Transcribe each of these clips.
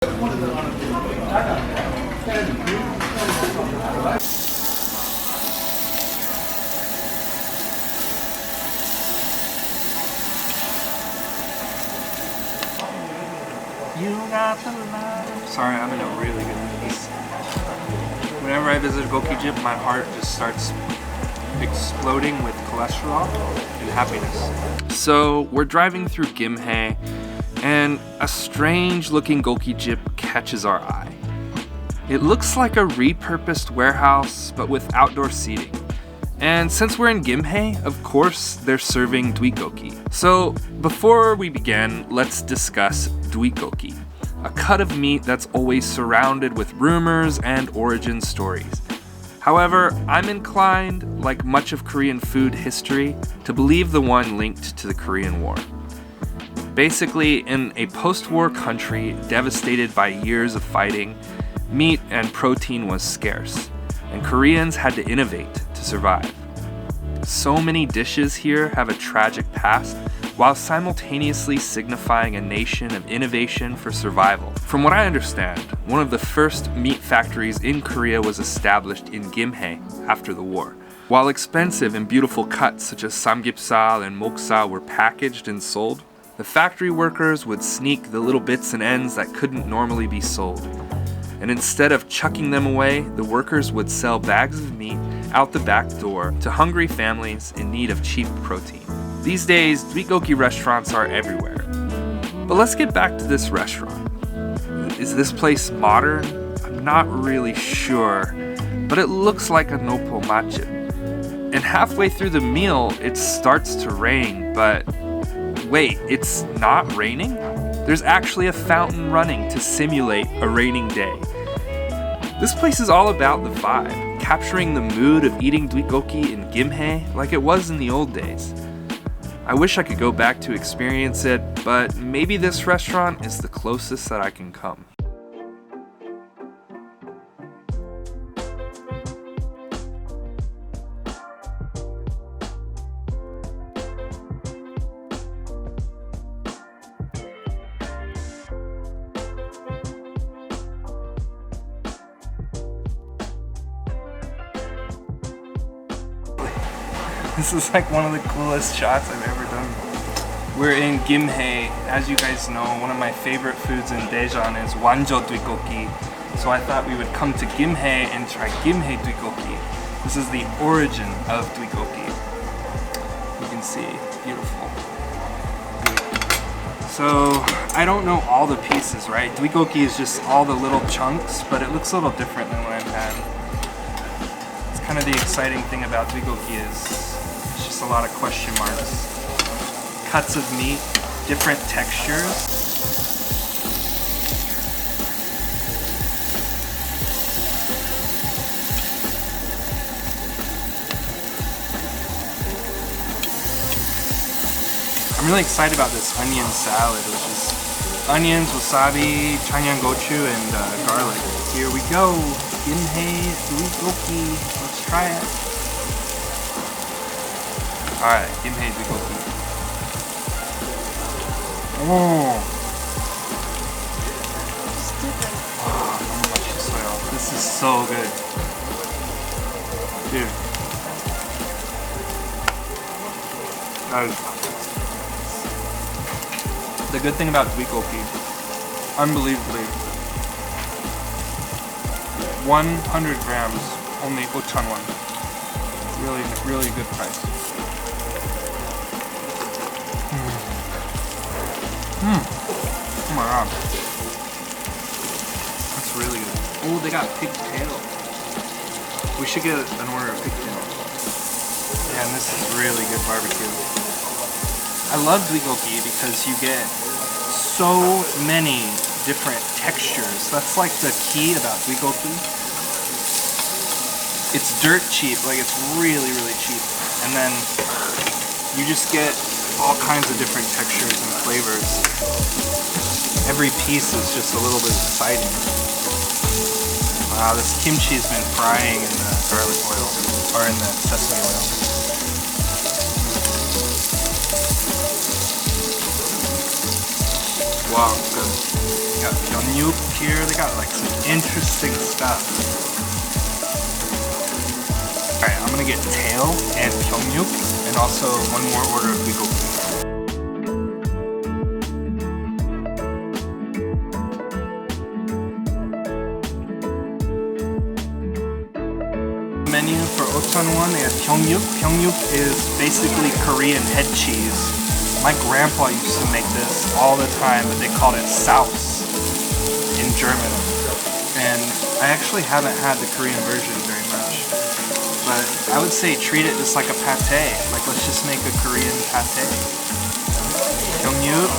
You got the love. Sorry, I'm in a really good mood. Whenever I visit a gogi-jip, my heart just starts exploding with cholesterol and happiness. So we're driving through Gimhae, and a strange looking gogi-jip catches our eye. It looks like a repurposed warehouse, but with outdoor seating. And since we're in Gimhae, of course, they're serving dwitgogi. So before we begin, let's discuss dwitgogi, a cut of meat that's always surrounded with rumors and origin stories. However, I'm inclined, like much of Korean food history, to believe the one linked to the Korean War. Basically, in a post-war country devastated by years of fighting, meat and protein was scarce, and Koreans had to innovate to survive. So many dishes here have a tragic past, while simultaneously signifying a nation of innovation for survival. From what I understand, one of the first meat factories in Korea was established in Gimhae after the war. While expensive and beautiful cuts such as samgyeopsal and moksa were packaged and sold, the factory workers would sneak the little bits and ends that couldn't normally be sold. And instead of chucking them away, the workers would sell bags of meat out the back door to hungry families in need of cheap protein. These days, dwitgogi restaurants are everywhere. But let's get back to this restaurant. Is this place modern? I'm not really sure, but it looks like a nopo matjip. And halfway through the meal, it starts to rain, but wait, it's not raining? There's actually a fountain running to simulate a raining day. This place is all about the vibe, capturing the mood of eating dwitgogi in Gimhae like it was in the old days. I wish I could go back to experience it, but maybe this restaurant is the closest that I can come. This is like one of the coolest shots I've ever done. We're in Gimhae. As you guys know, one of my favorite foods in Daejeon is wanjo dwitgogi. So I thought we would come to Gimhae and try Gimhae dwitgogi. This is the origin of dwitgogi. You can see, beautiful. So I don't know all the pieces, right? Dwitgogi is just all the little chunks, but it looks a little different than what I've had. It's kind of the exciting thing about dwitgogi is it's just a lot of question marks. Cuts of meat, different textures. I'm really excited about this onion salad, which is onions, wasabi, changyanggochu, and garlic. Here we go. Gimhae dwitgogi. Let's try it. Alright, Gimhae dwitgogi. Oh! 너무 맛있어요. This is so good. Dude. The good thing about dwitgogi, unbelievably, 100 grams, only 5,000won. Really, really good price. Oh my god. That's really good. Oh, they got pigtail. We should get an order of pigtail. Yeah, and this is really good barbecue. I love dwitgogi because you get so many different textures. That's like the key about dwitgogi. It's dirt cheap, like it's really, really cheap. And then you just get all kinds of different textures and flavors. Every piece is just a little bit exciting. Wow, this kimchi has been frying in the garlic oil, or in the sesame oil. Wow, it's good. got gyeongyuk here. They got like some interesting stuff. Alright, I'm gonna get tail and gyeongyuk and also one more order of dwitgogi. Menu for Ochsanwon, they have gyeongyuk. Gyeongyuk is basically Korean head cheese. My grandpa used to make this all the time, but they called it saus in German. And I actually haven't had the Korean version very much. But I would say treat it just like a pate. Like, let's just make a Korean pate. Gyeongyuk.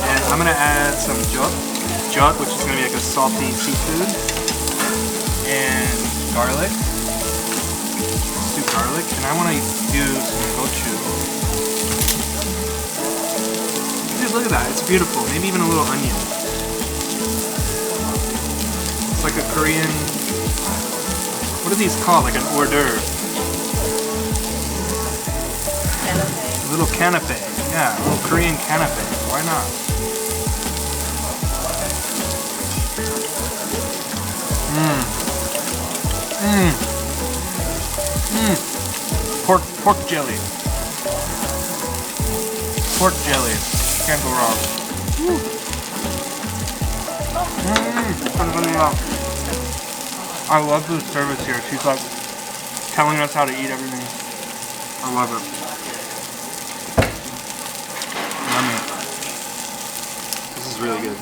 And I'm gonna add some jot. Jot, which is gonna be like a salty seafood. And garlic. Garlic, and I want to do some gochu. Dude, look at that, it's beautiful. Maybe even a little onion. It's like a Korean, what are these called? Like an hors d'oeuvre. Canapé. A little canapé, yeah, a little Korean canapé. Why not? Pork jelly. Pork jelly. Can't go wrong. I love the service here. She's like telling us how to eat everything. I love it. Yummy. This is really good.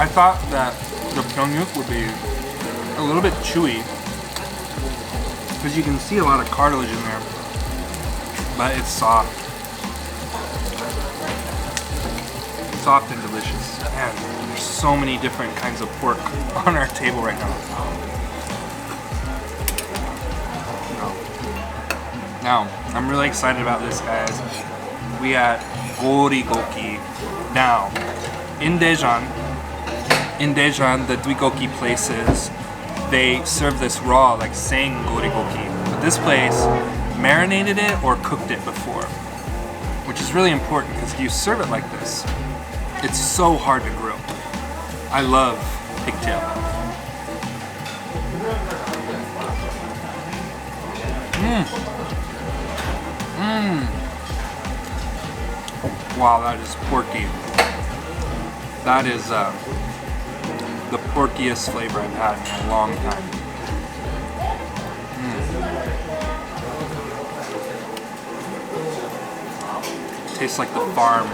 I thought that the gyeongyuk would be a little bit chewy because you can see a lot of cartilage in there, but it's soft. Soft and delicious. Man, there's so many different kinds of pork on our table right now. Now, I'm really excited about this, guys. We had 꼬리고기. Now, in Daejeon, the dwitgogi places, they serve this raw, like saying 꼬리고기. But this place marinated it or cooked it before, which is really important because if you serve it like this, it's so hard to grill. I love pigtail. Wow, that is porky. That is the porkiest flavor I've had in a long time. Tastes like the farm.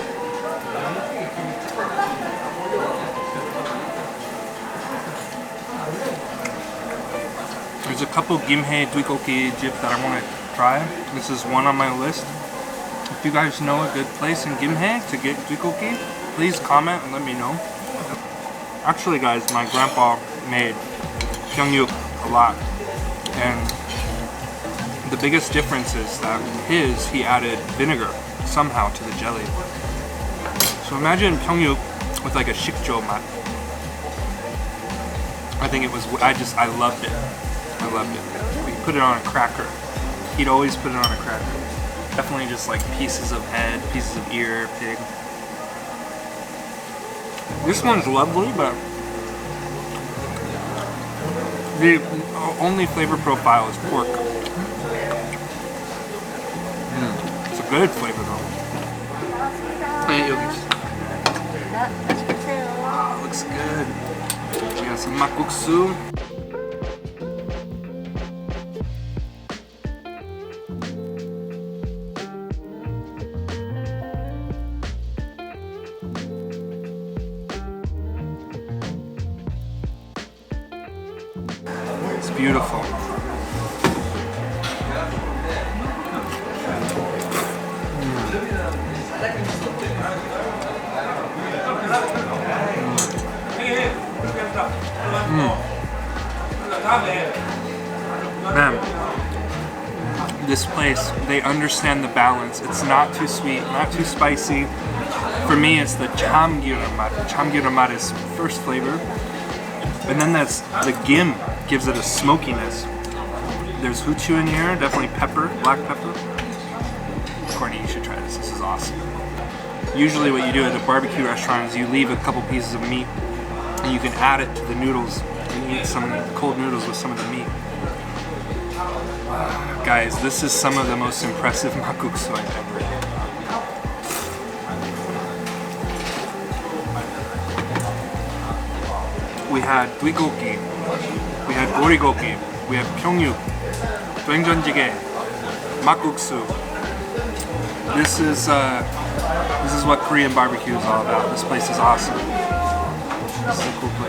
There's a couple Gimhae gogi-jip that I want to try. This is one on my list. If you guys know a good place in Gimhae to get dwitgogi, please comment and let me know. Actually, guys, my grandpa made gyeongyuk a lot, and the biggest difference is that he added vinegar somehow to the jelly. So imagine gyeongyuk with like a shikjo mat. I think it was, I loved it. I loved it. You put it on a cracker. He'd always put it on a cracker. Definitely just like pieces of head, pieces of ear, pig. This one's lovely, but the only flavor profile is pork. It's a good flavor though. Hey, yogis. Wow, looks good. We got some makguksu. It's beautiful. Man, This place, they understand the balance. It's not too sweet, not too spicy. For me, it's the chamgiram mat. Chamgiram mat is first flavor. And then that's the gim gives it a smokiness. There's huchu in here, definitely pepper, black pepper. Courtney, you should try this. This is awesome. Usually what you do at a barbecue restaurant is you leave a couple pieces of meat and you can add it to the noodles and eat some cold noodles with some of the meat. Guys, this is some of the most impressive makguksu I've ever had. We had dwitgogi, we had 꼬리고기, we have pyongyuk, doenjeonjjigae, makguksu. This is what Korean barbecue is all about. This place is awesome. This is a cool place.